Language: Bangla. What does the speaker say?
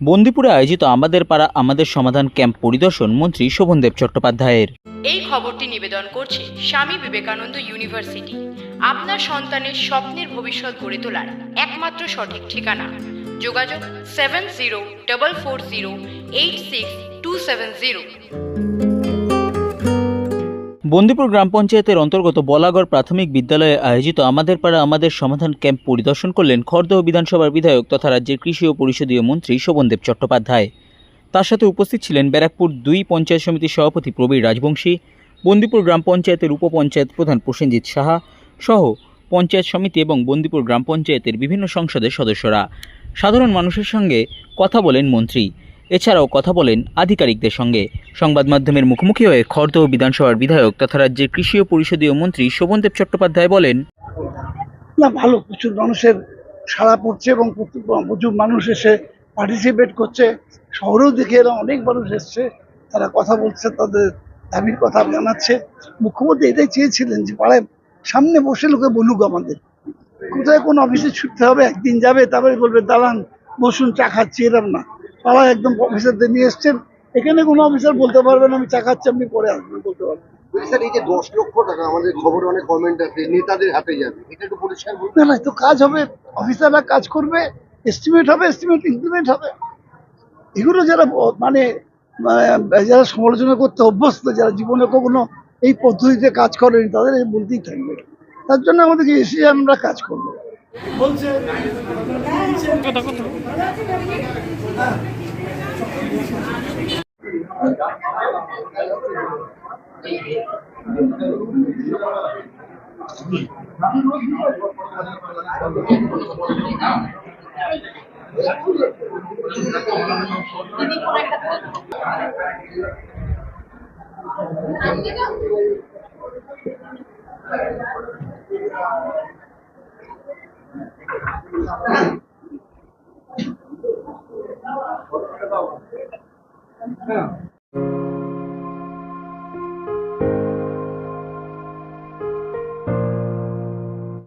বন্দিপুরে আয়োজিত আমাদের পাড়া আমাদের সমাধান ক্যাম্প পরিদর্শন মন্ত্রী শোভনদেব চট্টোপাধ্যায়ের। এই খবরটি নিবেদন করছে স্বামী বিবেকানন্দ ইউনিভার্সিটি, আপনার সন্তানের স্বপ্নের ভবিষ্যৎ গড়ে তোলার একমাত্র সঠিক ঠিকানা। যোগাযোগ 7044086270। বন্দিপুর গ্রাম পঞ্চায়েতের অন্তর্গত বলাগড় প্রাথমিক বিদ্যালয়ে আয়োজিত আমাদের পাড়া আমাদের সমাধান ক্যাম্প পরিদর্শন করলেন খড়দহ বিধানসভার বিধায়ক তথা রাজ্যের কৃষি ও পরিষদীয় মন্ত্রী শোভনদেব চট্টোপাধ্যায়। তার সাথে উপস্থিত ছিলেন ব্যারাকপুর 2 পঞ্চায়েত সমিতির সভাপতি প্রবীর রাজবংশী, বন্দিপুর গ্রাম পঞ্চায়েতের উপপঞ্চায়েত প্রধান প্রসেনজিৎ সাহা সহ পঞ্চায়েত সমিতি এবং বন্দিপুর গ্রাম পঞ্চায়েতের বিভিন্ন সংসদের সদস্যরা। সাধারণ মানুষের সঙ্গে কথা বলেন মন্ত্রী, এছাড়াও কথা বলেন আধিকারিকদের সঙ্গে। সংবাদ মাধ্যমের মুখোমুখি হয়ে খড়দহ বিধানসভার বিধায়ক তথা রাজ্যের কৃষি ও পরিষদীয় মন্ত্রী শোভনদেব চট্টোপাধ্যায় বলেন, না ভালো, প্রচুর মানুষের সাড়া পড়ছে এবং প্রচুর মানুষ এসে পার্টিসিপেট করছে। শহরেও দেখে এরা অনেক মানুষ এসছে, তারা কথা বলছে, তাদের দাবির কথা জানাচ্ছে। মুখ্যমন্ত্রী এটাই চেয়েছিলেন যে পাড়ায় সামনে বসে লোকে বলুক আমাদের কোথায় কোন অফিসে ছুটতে হবে, একদিন যাবে তারপরে বলবে দাঁড়ান বসুন চা খাচ্ছি, এরকম না। পাড়ায় একদম অফিসারদের নিয়ে এসছেন, এখানে কোনো অফিসার বলতে পারবেন আমি চা খাচ্ছি আপনি পরে আসবেন বলতে পারবেন। স্যার, এই যে 10 লক্ষ টাকা আমাদের খবরে অনেক কমেন্ট আছে নেতাদের হাতে যাবে, এটা একটু পরিষ্কার বলুন। না না, তো কাজ হবে, অফিসাররা কাজ করবে, এস্টিমেট হবে, এস্টিমেট ইমপ্লিমেন্ট হবে। এগুলো যারা যারা সমালোচনা করতে অভ্যস্ত, যারা জীবনে কখনো এই পদ্ধতিতে কাজ করেনি, তাদের এই বলতেই থাকবে। তার জন্য আমাদেরকে এসে আমরা কাজ করবো বলছে।